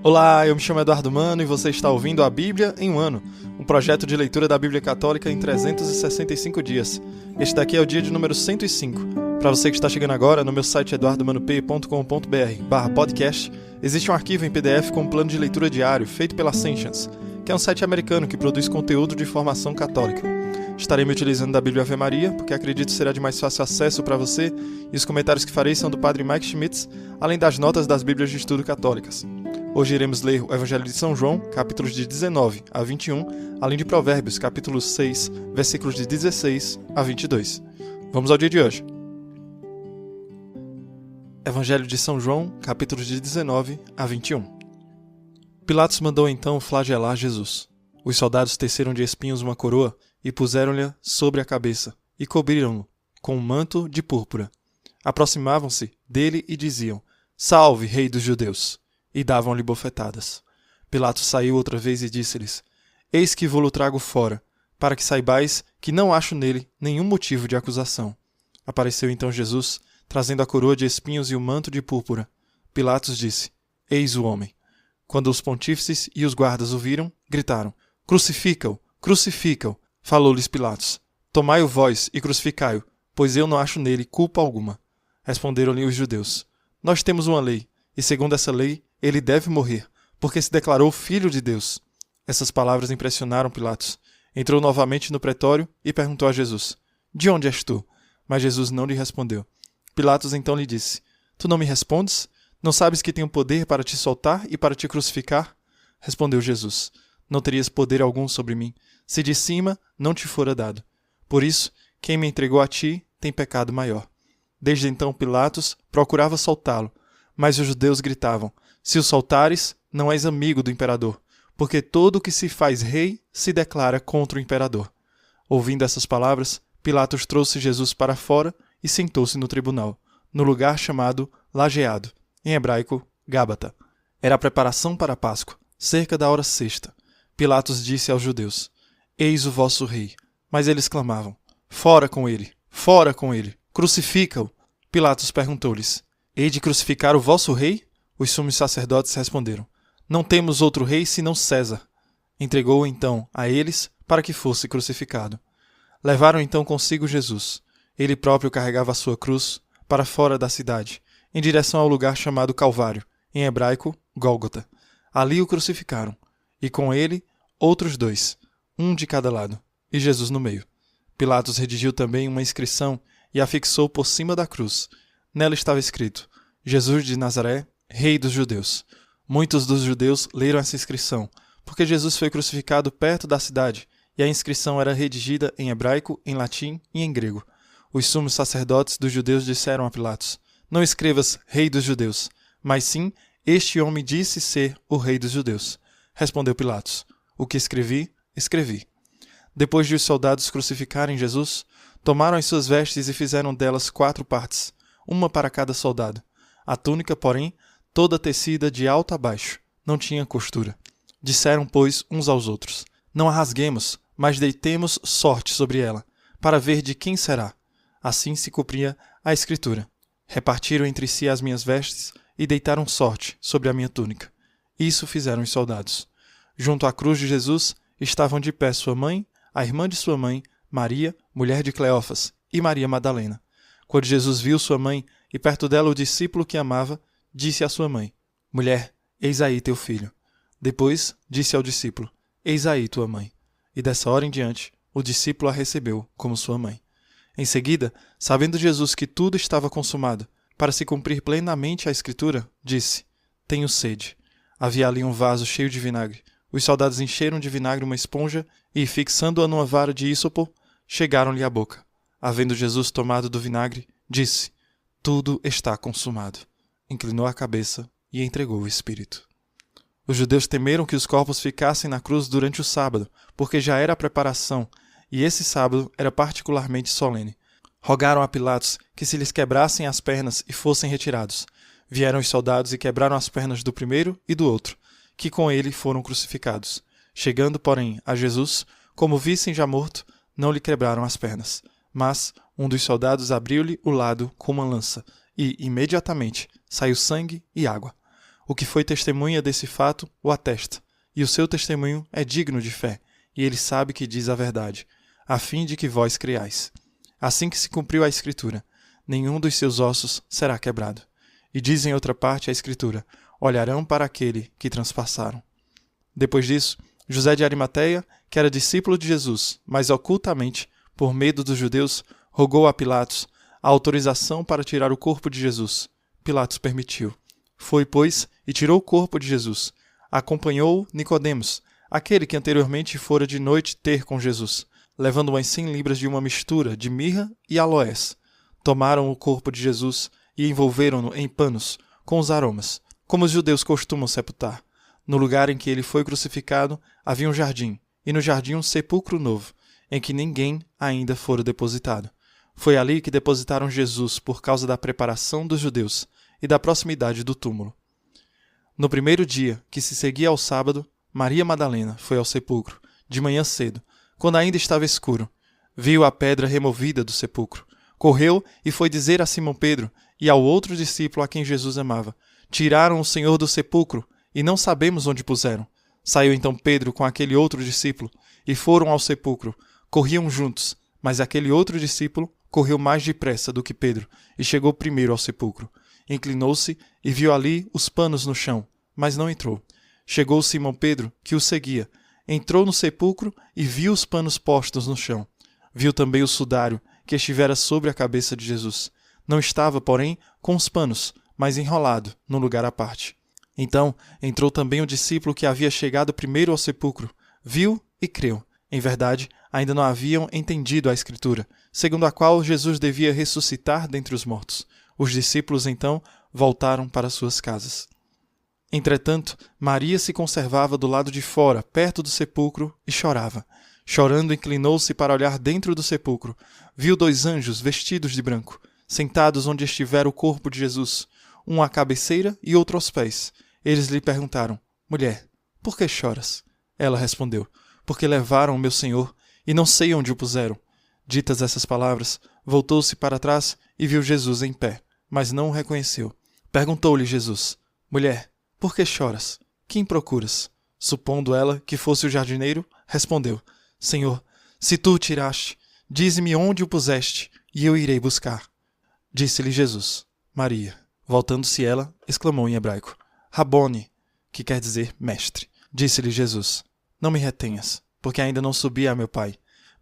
Olá, eu me chamo Eduardo Mano e você está ouvindo a Bíblia em um ano, um projeto de leitura da Bíblia Católica em 365 dias. Este daqui é o dia de número 105. Para você que está chegando agora, no meu site eduardomanop.com.br/podcast, existe um arquivo em PDF com um plano de leitura diário feito pela Ascensions, que é um site americano que produz conteúdo de formação católica. Estarei me utilizando da Bíblia Ave Maria, porque acredito será de mais fácil acesso para você, e os comentários que farei são do Padre Mike Schmitz, além das notas das Bíblias de Estudo Católicas. Hoje iremos ler o Evangelho de São João, capítulos de 19 a 21, além de Provérbios, capítulo 6, versículos de 16 a 22. Vamos ao dia de hoje. Evangelho de São João, capítulos de 19 a 21. Pilatos mandou então flagelar Jesus. Os soldados teceram de espinhos uma coroa e puseram-lhe sobre a cabeça, e cobriram-no com um manto de púrpura. Aproximavam-se dele e diziam: "Salve, Rei dos Judeus!" E davam-lhe bofetadas. Pilatos saiu outra vez e disse-lhes: "Eis que vou-lo trago fora, para que saibais que não acho nele nenhum motivo de acusação." Apareceu então Jesus, trazendo a coroa de espinhos e o manto de púrpura. Pilatos disse: "Eis o homem." Quando os pontífices e os guardas o viram, gritaram: "Crucifica-o! Crucifica-o!" Falou-lhes Pilatos: "Tomai-o vós e crucificai-o, pois eu não acho nele culpa alguma." Responderam-lhe os judeus: "Nós temos uma lei, e segundo essa lei ele deve morrer, porque se declarou filho de Deus." Essas palavras impressionaram Pilatos. Entrou novamente no pretório e perguntou a Jesus: "De onde és tu?" Mas Jesus não lhe respondeu. Pilatos então lhe disse: "Tu não me respondes? Não sabes que tenho poder para te soltar e para te crucificar?" Respondeu Jesus: "Não terias poder algum sobre mim, se de cima não te fora dado. Por isso, quem me entregou a ti tem pecado maior." Desde então Pilatos procurava soltá-lo, mas os judeus gritavam: "Se o soltares, não és amigo do imperador, porque todo o que se faz rei se declara contra o imperador." Ouvindo essas palavras, Pilatos trouxe Jesus para fora e sentou-se no tribunal, no lugar chamado Lajeado, em hebraico, Gábata. Era a preparação para a Páscoa, cerca da hora sexta. Pilatos disse aos judeus: "Eis o vosso rei." Mas eles clamavam: "Fora com ele! Fora com ele! Crucifica-o!" Pilatos perguntou-lhes: "Hei de crucificar o vosso rei?" Os sumos sacerdotes responderam: "Não temos outro rei senão César." Entregou-o então a eles para que fosse crucificado. Levaram então consigo Jesus. Ele próprio carregava a sua cruz para fora da cidade, em direção ao lugar chamado Calvário, em hebraico, Gólgota. Ali o crucificaram, e com ele outros dois, um de cada lado, e Jesus no meio. Pilatos redigiu também uma inscrição e a fixou por cima da cruz. Nela estava escrito: "Jesus de Nazaré, Rei dos Judeus." Muitos dos judeus leram essa inscrição, porque Jesus foi crucificado perto da cidade, e a inscrição era redigida em hebraico, em latim e em grego. Os sumos sacerdotes dos judeus disseram a Pilatos: "Não escrevas Rei dos Judeus, mas sim, este homem disse ser o Rei dos Judeus." Respondeu Pilatos: "O que escrevi, escrevi." Depois de os soldados crucificarem Jesus, tomaram as suas vestes e fizeram delas 4 partes, uma para cada soldado. A túnica, porém, toda tecida de alto a baixo, não tinha costura. Disseram, pois, uns aos outros: "Não a rasguemos, mas deitemos sorte sobre ela, para ver de quem será." Assim se cumpria a Escritura: "Repartiram entre si as minhas vestes e deitaram sorte sobre a minha túnica." Isso fizeram os soldados. Junto à cruz de Jesus estavam de pé sua mãe, a irmã de sua mãe, Maria, mulher de Cleófas, e Maria Madalena. Quando Jesus viu sua mãe e perto dela o discípulo que amava, disse à sua mãe: "Mulher, eis aí teu filho." Depois disse ao discípulo: "Eis aí tua mãe." E dessa hora em diante, o discípulo a recebeu como sua mãe. Em seguida, sabendo Jesus que tudo estava consumado, para se cumprir plenamente a Escritura, disse: "Tenho sede." Havia ali um vaso cheio de vinagre. Os soldados encheram de vinagre uma esponja e, fixando-a numa vara de ísopo, chegaram-lhe à boca. Havendo Jesus tomado do vinagre, disse: "Tudo está consumado." Inclinou a cabeça e entregou o espírito. Os judeus temeram que os corpos ficassem na cruz durante o sábado, porque já era a preparação, e esse sábado era particularmente solene. Rogaram a Pilatos que se lhes quebrassem as pernas e fossem retirados. Vieram os soldados e quebraram as pernas do primeiro e do outro, que com ele foram crucificados. Chegando, porém, a Jesus, como vissem já morto, não lhe quebraram as pernas. Mas um dos soldados abriu-lhe o lado com uma lança, e, imediatamente, saiu sangue e água. O que foi testemunha desse fato o atesta, e o seu testemunho é digno de fé, e ele sabe que diz a verdade, a fim de que vós creiais. Assim que se cumpriu a Escritura, nenhum dos seus ossos será quebrado. E diz em outra parte a Escritura, olharão para aquele que transpassaram. Depois disso, José de Arimateia, que era discípulo de Jesus, mas ocultamente, por medo dos judeus, rogou a Pilatos a autorização para tirar o corpo de Jesus. Pilatos permitiu. Foi, pois, e tirou o corpo de Jesus. Acompanhou Nicodemos, aquele que anteriormente fora de noite ter com Jesus, levando umas 100 libras de uma mistura de mirra e aloés. Tomaram o corpo de Jesus e envolveram-no em panos, com os aromas, como os judeus costumam sepultar. No lugar em que ele foi crucificado havia um jardim, e no jardim um sepulcro novo, em que ninguém ainda fora depositado. Foi ali que depositaram Jesus por causa da preparação dos judeus e da proximidade do túmulo. No primeiro dia, que se seguia ao sábado, Maria Madalena foi ao sepulcro, de manhã cedo, quando ainda estava escuro. Viu a pedra removida do sepulcro. Correu e foi dizer a Simão Pedro e ao outro discípulo a quem Jesus amava: tiraram o Senhor do sepulcro e não sabemos onde puseram. Saiu então Pedro com aquele outro discípulo e foram ao sepulcro. Corriam juntos, mas aquele outro discípulo correu mais depressa do que Pedro e chegou primeiro ao sepulcro. Inclinou-se e viu ali os panos no chão, mas não entrou. Chegou Simão Pedro, que o seguia. Entrou no sepulcro e viu os panos postos no chão. Viu também o sudário que estivera sobre a cabeça de Jesus. Não estava, porém, com os panos, mas enrolado, num lugar à parte. Então entrou também o discípulo que havia chegado primeiro ao sepulcro. Viu e creu. Em verdade, ainda não haviam entendido a Escritura, segundo a qual Jesus devia ressuscitar dentre os mortos. Os discípulos, então, voltaram para suas casas. Entretanto, Maria se conservava do lado de fora, perto do sepulcro, e chorava. Chorando, inclinou-se para olhar dentro do sepulcro. Viu 2 anjos vestidos de branco, sentados onde estivera o corpo de Jesus, um à cabeceira e outro aos pés. Eles lhe perguntaram: mulher, por que choras? Ela respondeu: porque levaram o meu Senhor e não sei onde o puseram. Ditas essas palavras, voltou-se para trás e viu Jesus em pé, mas não o reconheceu. Perguntou-lhe Jesus: mulher, por que choras? Quem procuras? Supondo ela que fosse o jardineiro, respondeu: Senhor, se tu o tiraste, dize-me onde o puseste, e eu irei buscar. Disse-lhe Jesus: Maria. Voltando-se ela, exclamou em hebraico: Rabone, que quer dizer mestre. Disse-lhe Jesus: Não me retenhas, porque ainda não subi a meu Pai.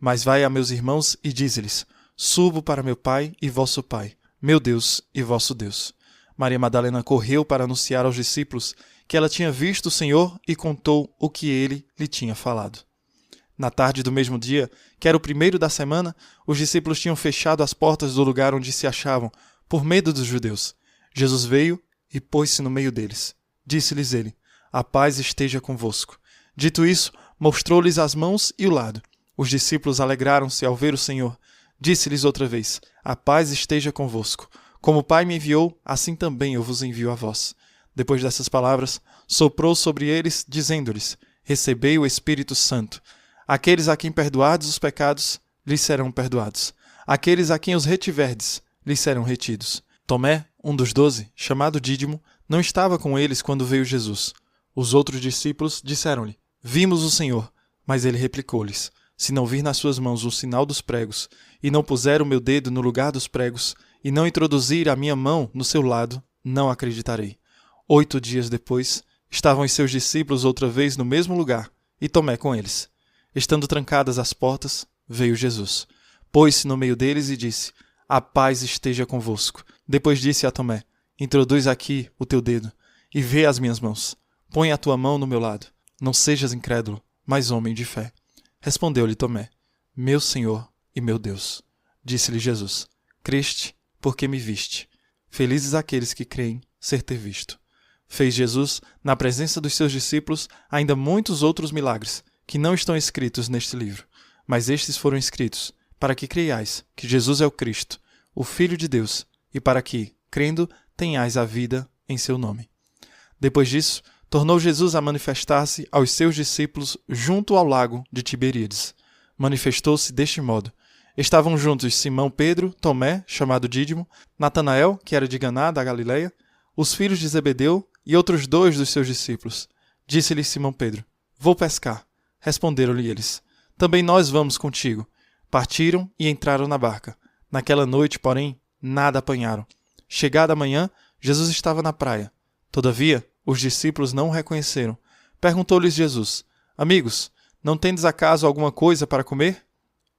Mas vai a meus irmãos e dize-lhes: Subo para meu Pai e vosso Pai, meu Deus e vosso Deus. Maria Madalena correu para anunciar aos discípulos que ela tinha visto o Senhor e contou o que ele lhe tinha falado. Na tarde do mesmo dia, que era o primeiro da semana, os discípulos tinham fechado as portas do lugar onde se achavam, por medo dos judeus. Jesus veio e pôs-se no meio deles. Disse-lhes ele: A paz esteja convosco. Dito isso, mostrou-lhes as mãos e o lado. Os discípulos alegraram-se ao ver o Senhor. Disse-lhes outra vez: A paz esteja convosco. Como o Pai me enviou, assim também eu vos envio a vós. Depois dessas palavras, soprou sobre eles, dizendo-lhes: Recebei o Espírito Santo. Aqueles a quem perdoardes os pecados, lhes serão perdoados. Aqueles a quem os retiverdes, lhes serão retidos. Tomé, um dos 12, chamado Dídimo, não estava com eles quando veio Jesus. Os outros discípulos disseram-lhe: Vimos o Senhor. Mas ele replicou-lhes: Se não vir nas suas mãos o sinal dos pregos, e não puser o meu dedo no lugar dos pregos, e não introduzir a minha mão no seu lado, não acreditarei. 8 dias depois, estavam os seus discípulos outra vez no mesmo lugar, e Tomé com eles. Estando trancadas as portas, veio Jesus. Pôs-se no meio deles e disse: A paz esteja convosco. Depois disse a Tomé: Introduz aqui o teu dedo, e vê as minhas mãos. Põe a tua mão no meu lado. Não sejas incrédulo, mas homem de fé. Respondeu-lhe Tomé: Meu Senhor e meu Deus. Disse-lhe Jesus: Creste, porque me viste. Felizes aqueles que creem ser ter visto. Fez Jesus, na presença dos seus discípulos, ainda muitos outros milagres, que não estão escritos neste livro, mas estes foram escritos para que creiais que Jesus é o Cristo, o Filho de Deus, e para que, crendo, tenhais a vida em seu nome. Depois disso, tornou Jesus a manifestar-se aos seus discípulos junto ao lago de Tiberíades. Manifestou-se deste modo: estavam juntos Simão Pedro, Tomé, chamado Dídimo, Natanael, que era de Caná da Galileia, os filhos de Zebedeu e outros 2 dos seus discípulos. Disse-lhe Simão Pedro: Vou pescar. Responderam-lhe eles: Também nós vamos contigo. Partiram e entraram na barca. Naquela noite, porém, nada apanharam. Chegada a manhã, Jesus estava na praia. Todavia, os discípulos não o reconheceram. Perguntou-lhes Jesus: Amigos, não tendes acaso alguma coisa para comer?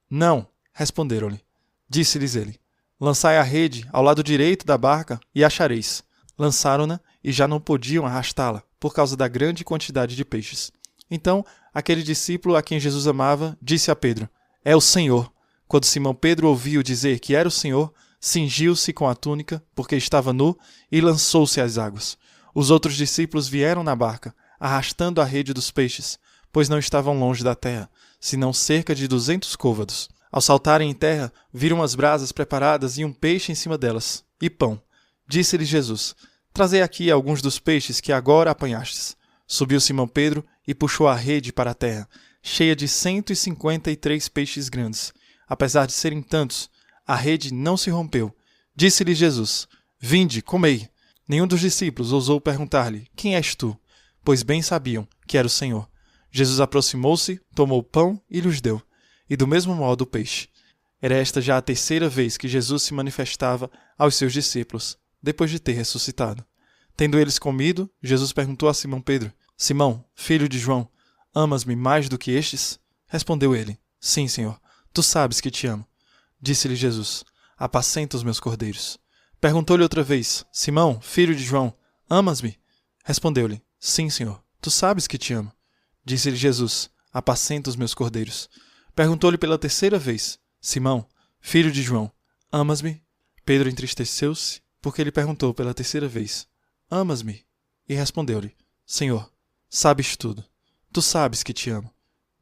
Não, responderam-lhe. Disse-lhes ele: Lançai a rede ao lado direito da barca e achareis. Lançaram-na e já não podiam arrastá-la, por causa da grande quantidade de peixes. Então, aquele discípulo a quem Jesus amava disse a Pedro: É o Senhor. Quando Simão Pedro ouviu dizer que era o Senhor, cingiu-se com a túnica, porque estava nu, e lançou-se às águas. Os outros discípulos vieram na barca, arrastando a rede dos peixes, pois não estavam longe da terra, senão cerca de 200 côvados. Ao saltarem em terra, viram as brasas preparadas e um peixe em cima delas, e pão. Disse-lhes Jesus: Trazei aqui alguns dos peixes que agora apanhastes. Subiu Simão Pedro e puxou a rede para a terra, cheia de 153 peixes grandes. Apesar de serem tantos, a rede não se rompeu. Disse-lhe Jesus: Vinde, comei. Nenhum dos discípulos ousou perguntar-lhe: Quem és tu? Pois bem sabiam que era o Senhor. Jesus aproximou-se, tomou o pão e lhes deu, e do mesmo modo o peixe. Era esta já a 3ª vez que Jesus se manifestava aos seus discípulos, depois de ter ressuscitado. Tendo eles comido, Jesus perguntou a Simão Pedro: Simão, filho de João, amas-me mais do que estes? Respondeu ele: Sim, Senhor, tu sabes que te amo. Disse-lhe Jesus: Apacenta os meus cordeiros. Perguntou-lhe outra vez: Simão, filho de João, amas-me? Respondeu-lhe: Sim, Senhor, tu sabes que te amo. Disse-lhe Jesus: Apacenta os meus cordeiros. Perguntou-lhe pela 3ª vez: Simão, filho de João, amas-me? Pedro entristeceu-se, porque ele perguntou pela 3ª vez: Amas-me? E respondeu-lhe: Senhor, sabes tudo. Tu sabes que te amo.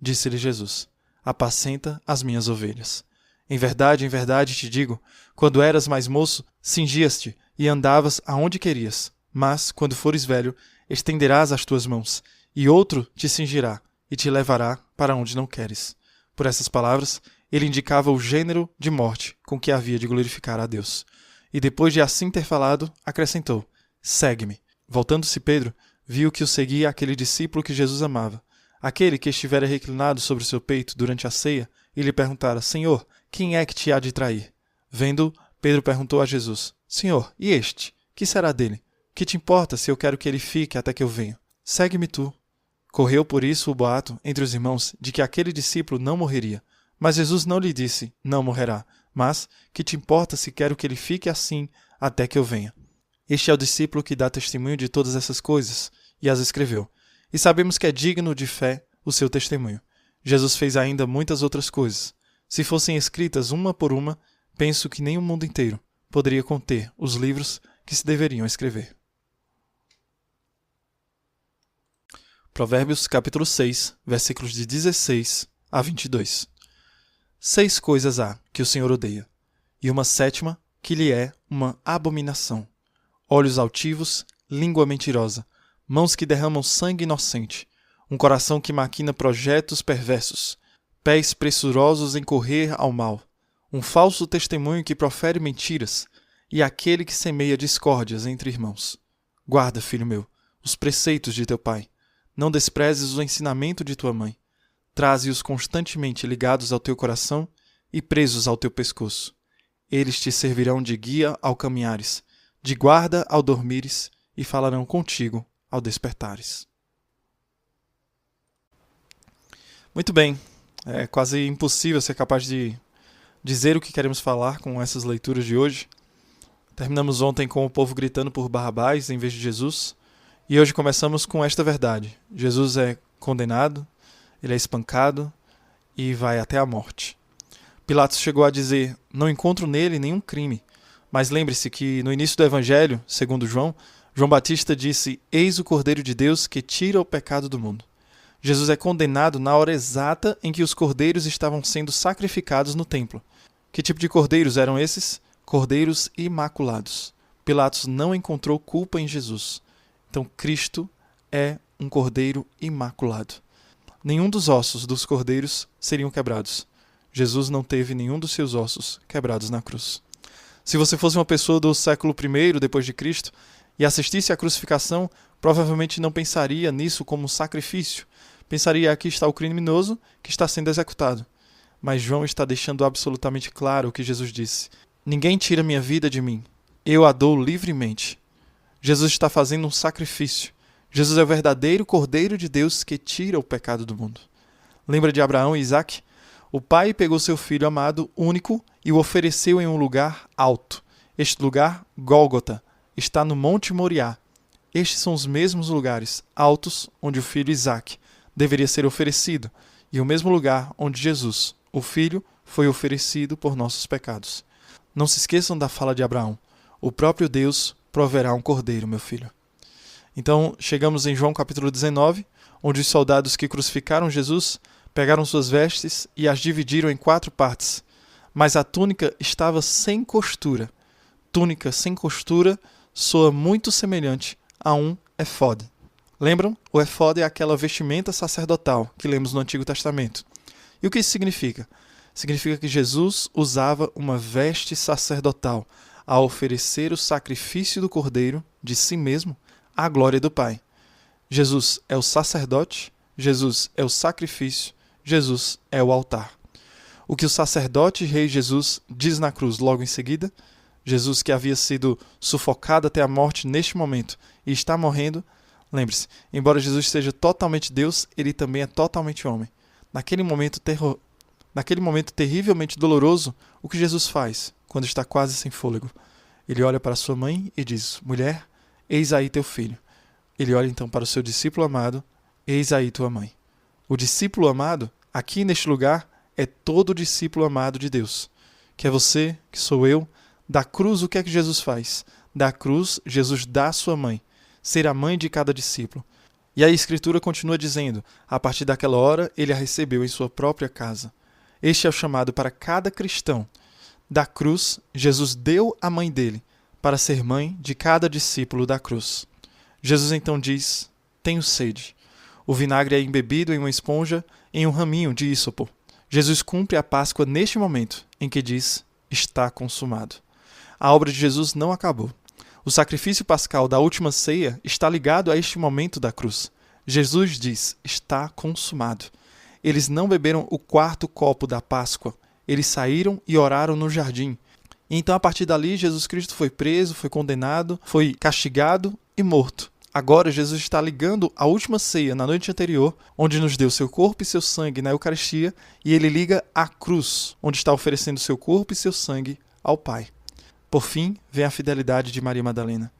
Disse-lhe Jesus: Apacenta as minhas ovelhas. Em verdade te digo, quando eras mais moço, cingias-te e andavas aonde querias. Mas, quando fores velho, estenderás as tuas mãos, e outro te cingirá e te levará para onde não queres. Por essas palavras, ele indicava o gênero de morte com que havia de glorificar a Deus. E depois de assim ter falado, acrescentou: Segue-me. Voltando-se Pedro, viu que o seguia aquele discípulo que Jesus amava, aquele que estivera reclinado sobre o seu peito durante a ceia, e lhe perguntara: Senhor, quem é que te há de trair? Vendo-o, Pedro perguntou a Jesus: Senhor, e este? Que será dele? Que te importa se eu quero que ele fique até que eu venha? Segue-me tu. Correu por isso o boato entre os irmãos de que aquele discípulo não morreria. Mas Jesus não lhe disse: Não morrerá, mas: Que te importa se quero que ele fique assim até que eu venha? Este é o discípulo que dá testemunho de todas essas coisas, e as escreveu. E sabemos que é digno de fé o seu testemunho. Jesus fez ainda muitas outras coisas. Se fossem escritas uma por uma, penso que nem o mundo inteiro poderia conter os livros que se deveriam escrever. Provérbios capítulo 6, versículos de 16 a 22. 6 coisas há que o Senhor odeia, e uma 7ª que lhe é uma abominação: olhos altivos, língua mentirosa, mãos que derramam sangue inocente, um coração que maquina projetos perversos, pés pressurosos em correr ao mal, um falso testemunho que profere mentiras, e aquele que semeia discórdias entre irmãos. Guarda, filho meu, os preceitos de teu pai. Não desprezes o ensinamento de tua mãe. Traze-os constantemente ligados ao teu coração e presos ao teu pescoço. Eles te servirão de guia ao caminhares, de guarda ao dormires, e falarão contigo ao despertares. Muito bem, é quase impossível ser capaz de dizer o que queremos falar com essas leituras de hoje. Terminamos ontem com o povo gritando por Barrabás em vez de Jesus, e hoje começamos com esta verdade: Jesus é condenado, ele é espancado e vai até a morte. Pilatos chegou a dizer: não encontro nele nenhum crime. Mas lembre-se que no início do Evangelho, segundo João, João Batista disse: eis o Cordeiro de Deus que tira o pecado do mundo. Jesus é condenado na hora exata em que os cordeiros estavam sendo sacrificados no templo. Que tipo de cordeiros eram esses? Cordeiros imaculados. Pilatos não encontrou culpa em Jesus. Então Cristo é um cordeiro imaculado. Nenhum dos ossos dos cordeiros seriam quebrados. Jesus não teve nenhum dos seus ossos quebrados na cruz. Se você fosse uma pessoa do século I depois de Cristo e assistisse à crucificação, provavelmente não pensaria nisso como um sacrifício. Pensaria: aqui está o criminoso que está sendo executado. Mas João está deixando absolutamente claro o que Jesus disse: ninguém tira minha vida de mim, eu a dou livremente. Jesus está fazendo um sacrifício. Jesus é o verdadeiro Cordeiro de Deus que tira o pecado do mundo. Lembra de Abraão e Isaque? O pai pegou seu filho amado, único, e o ofereceu em um lugar alto. Este lugar, Gólgota, está no Monte Moriá. Estes são os mesmos lugares altos onde o filho Isaque deveria ser oferecido, e o mesmo lugar onde Jesus, o Filho, foi oferecido por nossos pecados. Não se esqueçam da fala de Abraão: o próprio Deus proverá um cordeiro, meu filho. Então, chegamos em João capítulo 19, onde os soldados que crucificaram Jesus pegaram suas vestes e as dividiram em 4 partes. Mas a túnica estava sem costura. Túnica sem costura soa muito semelhante a um efode. Lembram? O efode é aquela vestimenta sacerdotal que lemos no Antigo Testamento. E o que isso significa? Significa que Jesus usava uma veste sacerdotal ao oferecer o sacrifício do Cordeiro de si mesmo à glória do Pai. Jesus é o sacerdote, Jesus é o sacrifício, Jesus é o altar. O que o sacerdote e rei Jesus diz na cruz logo em seguida: Jesus, que havia sido sufocado até a morte neste momento e está morrendo. Lembre-se, embora Jesus seja totalmente Deus, ele também é totalmente homem. Naquele momento terrivelmente doloroso, o que Jesus faz quando está quase sem fôlego? Ele olha para sua mãe e diz: mulher, eis aí teu filho. Ele olha então para o seu discípulo amado: eis aí tua mãe. O discípulo amado, aqui neste lugar, é todo discípulo amado de Deus. Que é você, que sou eu. Da cruz, o que é que Jesus faz? Da cruz, Jesus dá a sua mãe, ser a mãe de cada discípulo. E a Escritura continua dizendo: a partir daquela hora, ele a recebeu em sua própria casa. Este é o chamado para cada cristão. Da cruz, Jesus deu a mãe dele para ser mãe de cada discípulo da cruz. Jesus então diz: tenho sede. O vinagre é embebido em uma esponja, em um raminho de ísopo. Jesus cumpre a Páscoa neste momento em que diz: está consumado. A obra de Jesus não acabou. O sacrifício pascal da última ceia está ligado a este momento da cruz. Jesus diz: está consumado. Eles não beberam o 4º copo da Páscoa. Eles saíram e oraram no jardim. E então, a partir dali, Jesus Cristo foi preso, foi condenado, foi castigado e morto. Agora, Jesus está ligando a última ceia na noite anterior, onde nos deu seu corpo e seu sangue na Eucaristia, e ele liga a cruz, onde está oferecendo seu corpo e seu sangue ao Pai. Por fim, vem a fidelidade de Maria Madalena.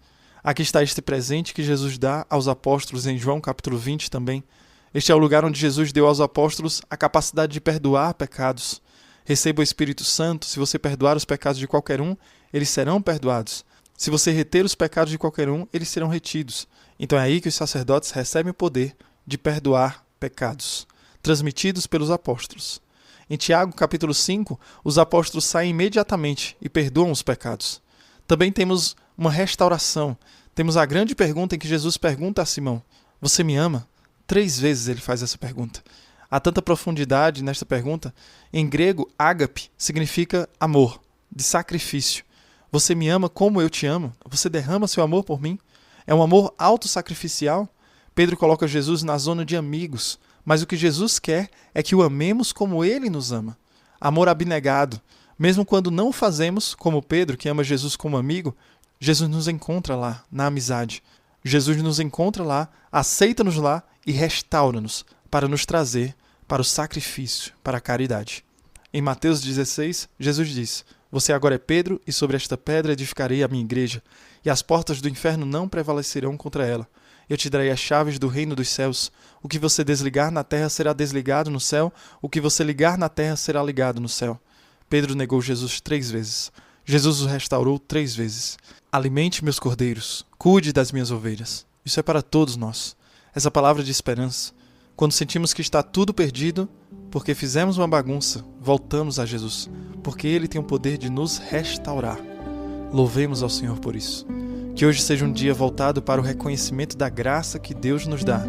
Aqui está este presente que Jesus dá aos apóstolos em João capítulo 20 também. Este é o lugar onde Jesus deu aos apóstolos a capacidade de perdoar pecados. Receba o Espírito Santo. Se você perdoar os pecados de qualquer um, eles serão perdoados. Se você reter os pecados de qualquer um, eles serão retidos. Então é aí que os sacerdotes recebem o poder de perdoar pecados, transmitidos pelos apóstolos. Em Tiago, capítulo 5, os apóstolos saem imediatamente e perdoam os pecados. Também temos uma restauração. Temos a grande pergunta em que Jesus pergunta a Simão: você me ama? 3 vezes ele faz essa pergunta. Há tanta profundidade nesta pergunta. Em grego, ágape significa amor, de sacrifício. Você me ama como eu te amo? Você derrama seu amor por mim? É um amor autossacrificial? Pedro coloca Jesus na zona de amigos, mas o que Jesus quer é que o amemos como ele nos ama. Amor abnegado. Mesmo quando não fazemos, como Pedro, que ama Jesus como amigo, Jesus nos encontra lá, na amizade. Jesus nos encontra lá, aceita-nos lá e restaura-nos para nos trazer para o sacrifício, para a caridade. Em Mateus 16, Jesus diz: você agora é Pedro, e sobre esta pedra edificarei a minha igreja, e as portas do inferno não prevalecerão contra ela. Eu te darei as chaves do reino dos céus. O que você desligar na terra será desligado no céu, o que você ligar na terra será ligado no céu. Pedro negou Jesus 3 vezes. Jesus o restaurou 3 vezes. Alimente meus cordeiros, cuide das minhas ovelhas. Isso é para todos nós. Essa palavra de esperança. Quando sentimos que está tudo perdido, porque fizemos uma bagunça, voltamos a Jesus, porque Ele tem o poder de nos restaurar. Louvemos ao Senhor por isso. Que hoje seja um dia voltado para o reconhecimento da graça que Deus nos dá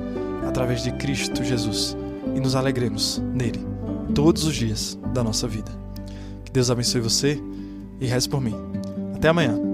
através de Cristo Jesus, e nos alegremos nele todos os dias da nossa vida. Que Deus abençoe você e reze por mim. Até amanhã.